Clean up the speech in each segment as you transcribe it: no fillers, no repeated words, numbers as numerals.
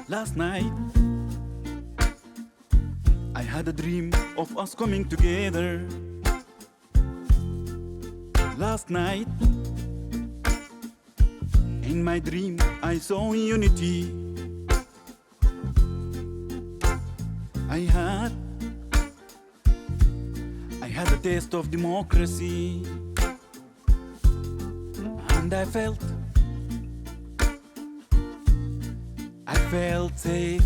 Last night I had a dream of us coming together. Last night in my dream I saw unity. I had a taste of democracy, and I felt safe.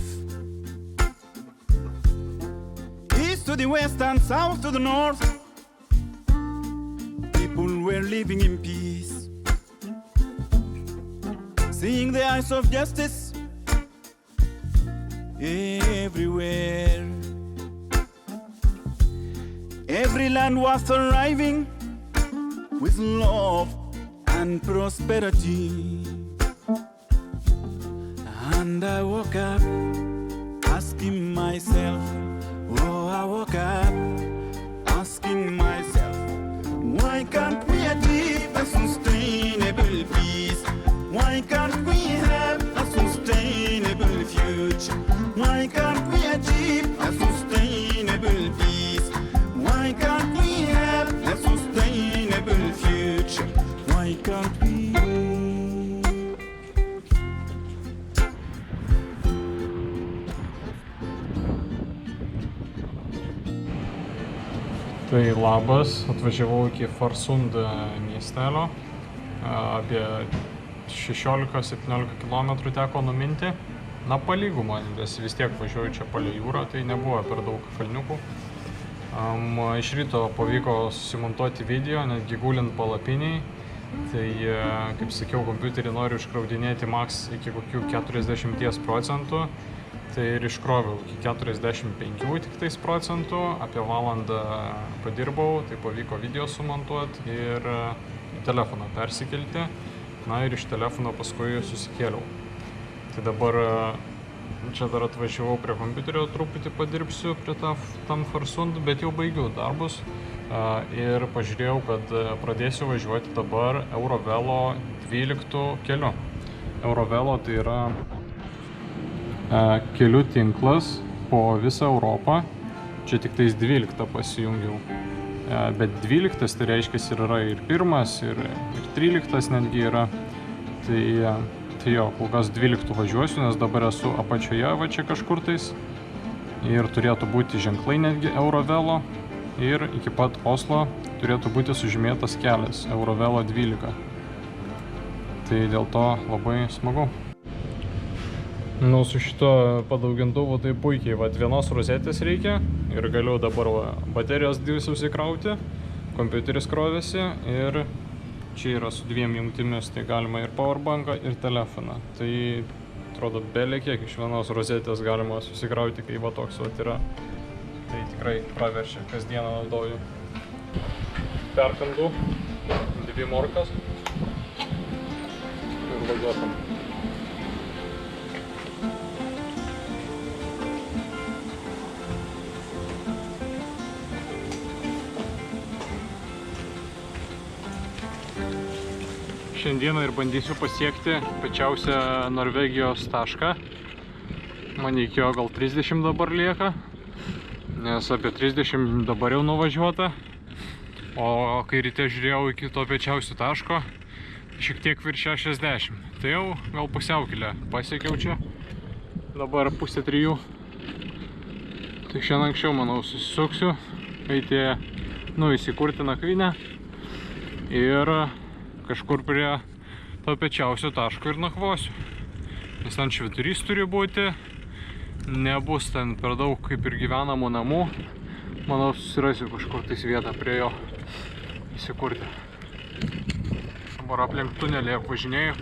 East to the west and south to the north, people were living in peace, seeing the eyes of justice everywhere. Every land was thriving with love and prosperity. And I woke up asking myself, oh, I woke up asking myself, why can't we achieve a sustainable peace? Why can't we have a sustainable future? Why can't we achieve a sustainable peace? Why can't we have a sustainable future? Why can't we? Tai labas, atvažiavau iki Farsund miestelio, apie 16-17 km teko numinti. Na, palygų man, nes vis tiek važiuoju čia palei jūrą, tai nebuvo per daug kalniukų. Iš ryto pavyko susimontuoti video, netgi gulint palapiniai. Tai, kaip sakiau, kompiuterį noriu iškraudinėti max iki kokių 40%. Tai ir iškroviau iki 45 tik tais procentų, apie valandą padirbau, tai pavyko video sumontuoti ir į telefoną persikelti. Na ir iš telefono paskui susikėliau. Tai dabar čia dar atvažiavau prie kompiuterio, truputį padirbsiu prie tam Farsund, bet jau baigiau darbus. Ir pažiūrėjau, kad pradėsiu važiuoti dabar Eurovelo 12 keliu. Eurovelo tai yra kelių tinklas po visą Europą. Čia tik tais 12 pasijungiau. Bet 12 tai reiškia yra ir 1, ir 13 netgi yra. Tai jo, kol kas 12 važiuosiu, nes dabar esu apačioje va čia kažkur tais. Ir turėtų būti ženklai netgi Eurovelo. Ir iki pat Oslo turėtų būti sužymėtas kelias Eurovelo 12. Tai dėl to labai smagu. Nu, su šito padaugintuvu tai puikiai, vat vienos rozetės reikia ir galiu dabar baterijos 2 susikrauti, kompiuteris krovėsi ir čia yra su 2 jungtimis, tai galima ir powerbanką ir telefoną. Tai atrodo belė kiek iš vienos rozetės galima susikrauti, kai va toks vat yra. Tai tikrai praverčia, kasdieną naudoju. Perkandu 2 morkas ir važiuotam. Šiandieną ir bandysiu pasiekti pačiausią Norvegijos tašką. Man reikėjo gal 30 dabar lieka, nes apie 30 dabar jau nuvažiuota. O kai ryte žiūrėjau iki to pačiausio taško, šiek tiek virš 60. Tai jau gal pusiaukelę pasiekiau čia. Dabar 2:30. Tai šiandien anksčiau, manau, susisuksiu, eiti, įsikurti nakvynę ir kažkur prie to pečiausio taško ir nakvosiu. Nes ten švyturys turi būti, nebus ten per daug kaip ir gyvenamų namų. Manau, susirasiu kažkur tais vietą prie jo įsikurti. Dabar aplink tunelį apvažinėjau.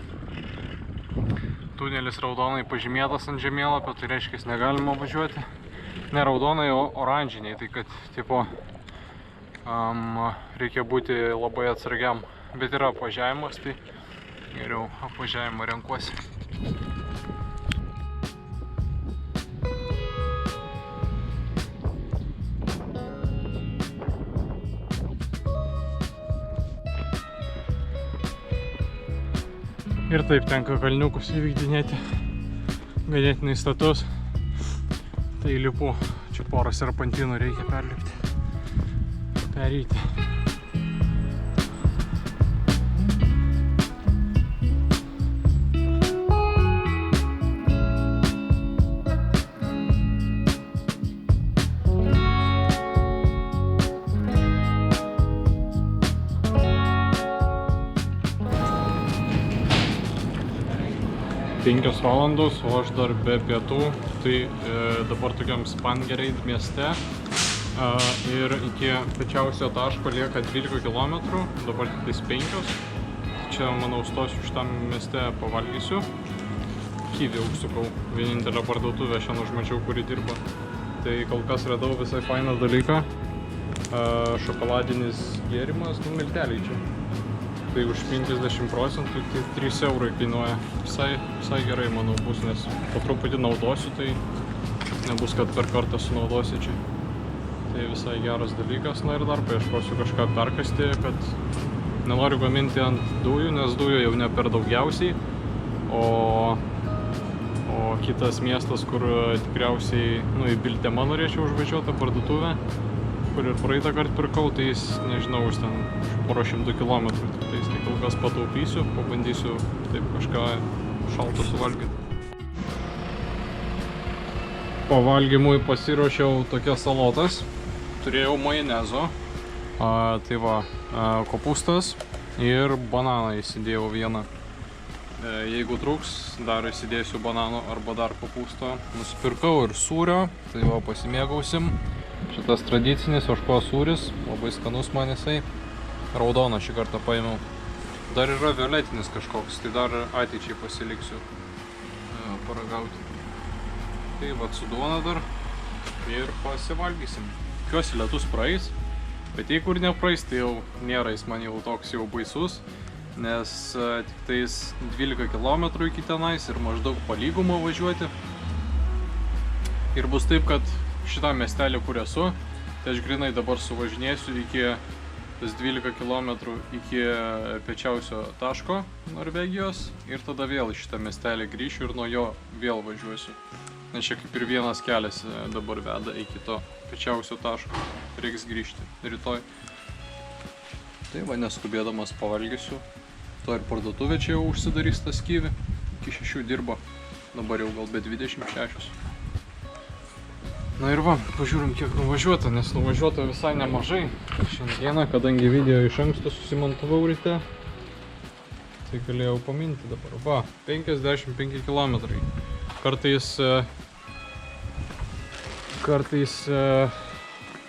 Tunelis raudonai pažymėtas ant žemėlapio, tai reiškia, negalima važiuoti. Ne raudonai, o oranžiniai, tai kad tipo reikia būti labai atsargiam. Bet yra apvažiavimas, tai geriau apvažiavimą renkuosi. Ir taip tenka kalniukus įvykdinėti ganėtinai status. Tai lipu, čia porą serpantinų reikia pereiti. Penkios valandos, o aš dar be pietų, tai dabar tokiam Spangereid mieste ir iki piečiausio taško lieka 12 km, dabar tik 5. Čia, manau, stosiu šitam mieste, pavalgysiu. Kyvį užsukau, vienintelę parduotuvę šiandien užmačiau, kuri dirba. Tai kol kas radau visai fainą dalyką. Šokoladinis gėrimas, milteliai čia. Tai už 50%, tai 3 eurai kainuoja. Visai gerai, manau, bus, nes po truputį naudosiu, tai nebus, kad per kartą sunaudosi čia. Tai visai geras dalykas. Na ir dar paieškosiu kažką perkasti, kad nenoriu gaminti ant dujų, nes dujų jau ne per daugiausiai. O kitas miestas, kur tikriausiai, į Biltemą norėčiau užvažiuoti parduotuvę, kur ir praeitą kartą pirkau, tai jis, nežinau, už ten porą šimtų kilometrų. Tai kol kas pataupysiu, pabandysiu taip kažką šalto suvalgyti. Po valgymui pasiruošiau tokias salotas. Turėjau majonezo, tai va, kopūstas ir bananą įsidėjau vieną. Jeigu trūks, dar įsidėsiu banano arba dar kopūsto. Nusipirkau ir sūrio, tai va, pasimėgausim. Šitas tradicinis ožkos sūris, labai skanus man jisai. Raudoną šį kartą paėmiau. Dar yra violetinis kažkoks, tai dar ateičiai pasiliksiu paragauti. Tai va, su duona dar ir pasivalgysim. Tikiuosi lietus praeis, bet jeigu ir nepraeis, tai jau nėra jis man jau toks jau baisus, nes tik tais 12 km iki tenais ir maždaug palygumą važiuoti. Ir bus taip, kad šitą miestelį, kur esu, tai aš grinai dabar suvažinėsiu iki 12 km iki piečiausio taško Norvegijos ir tada vėl į šitą miestelį grįšiu ir nuo jo vėl važiuosiu. Nes čia kaip ir vienas kelias dabar veda iki to piečiausio taško. Reiks grįžti rytoj. Tai va, neskubėdamas pavalgysiu. To ir parduotuvė čia jau užsidarys tas Kyvį. Iki 6 dirba. Dabar jau gal be 26. Na ir va, pažiūrim, kiek nuvažiuota, nes nuvažiuota visai nemažai. Šiandieną, kadangi video iš anksto susimontavau ryte, tai galėjau paminti dabar. Va, 55 km. Kartais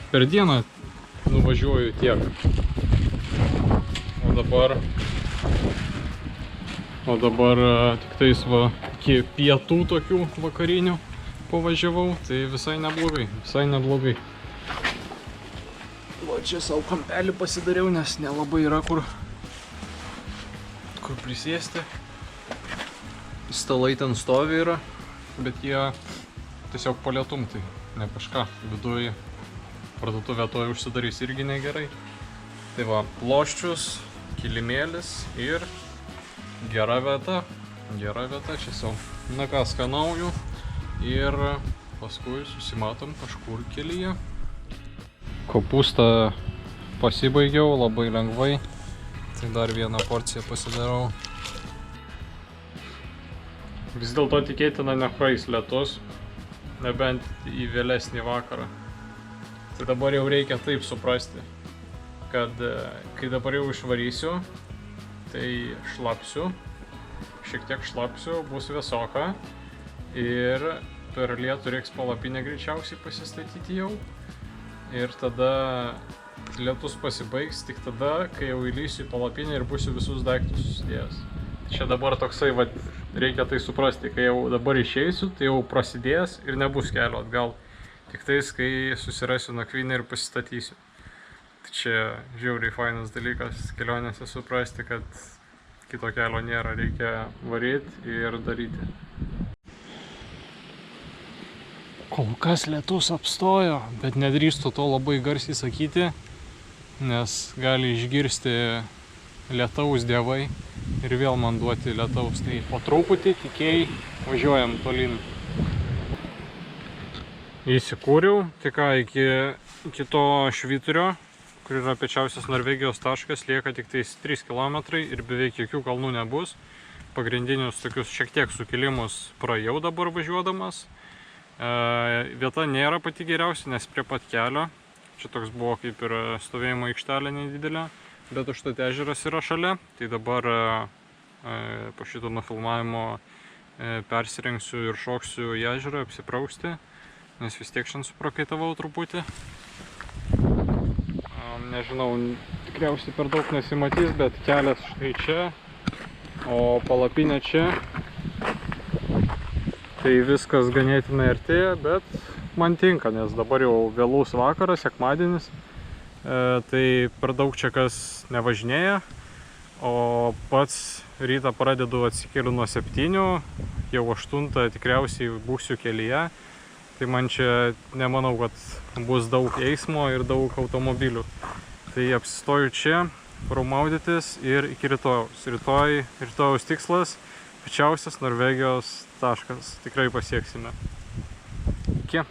per dieną nuvažiuoju tiek. O dabar tik tais va, iki pietų tokių vakarinių pavažiavau, tai visai neblogai. Va, čia savo kampelį pasidariau, nes nelabai yra kur prisėsti. Stalai ten stovi yra, bet jie tiesiog po lietum, tai ne kažką. Viduje parduotuvė to užsidarys irgi negerai. Tai va, ploščius, kilimėlis ir gera vieta čia savo. Na ką, skanauju. Ir paskui susimatom kažkur kelyje. Kopūstą pasibaigiau labai lengvai. Tai dar vieną porciją pasidarau. Vis dėlto tikėtina nepraeis lietus, nebent į vėlesnį vakarą. Tai dabar jau reikia taip suprasti, kad kai dabar jau išvarysiu, tai šiek tiek šlapsiu, bus vėsoka. Ir per lietų reiks palapinę greičiausiai pasistatyti jau. Ir tada lietus pasibaigs tik tada, kai jau įlysiu į palapinę ir būsiu visus daiktus susidėjęs. Čia dabar toksai, va, reikia tai suprasti, kai jau dabar išeisiu, tai jau prasidės ir nebus kelio atgal. Tik tais, kai susirasiu nakvynę ir pasistatysiu. Tai čia žiauriai fainas dalykas kelionėse suprasti, kad kito kelio nėra, reikia varyti ir daryti. Kol kas lietus apstojo, bet nedrįstu to labai garsiai sakyti, nes gali išgirsti lietaus dievai ir vėl man duoti lietaus. Tai po truputį tikėjai važiuojam tolyn. Įsikūriau, tik ką iki to švyturio, kur yra piečiausias Norvegijos taškas, lieka tik tais 3 km ir beveik jokių kalnų nebus. Pagrindinius tokius šiek tiek sukilimus praėjau dabar važiuodamas. Vieta nėra pati geriausia, nes prie pat kelio. Čia toks buvo kaip ir stovėjimo aikštelė nedidelė, bet užtat ežeras yra šalia. Tai dabar po šito nufilmavimo persirengsiu ir šoksiu į ežerą apsiprausti, nes vis tiek šiandien suprakaitavau truputį. Nežinau, tikriausiai per daug nesimatys, bet kelias štai čia, o palapinė čia. Tai viskas ganėtinai artėja, bet man tinka, nes dabar jau vėlus vakaras, sekmadienis. Tai per daug čia kas nevažinėja, o pats rytą pradedu atsikeliu nuo 7, jau 8 tikriausiai būsiu kelyje. Tai man čia nemanau, kad bus daug eismo ir daug automobilių. Tai apsistoju čia, varau maudytis ir iki rytojaus. Rytojaus tikslas - piečiausias Norvegijos taškas. Tikrai pasieksime. Iki.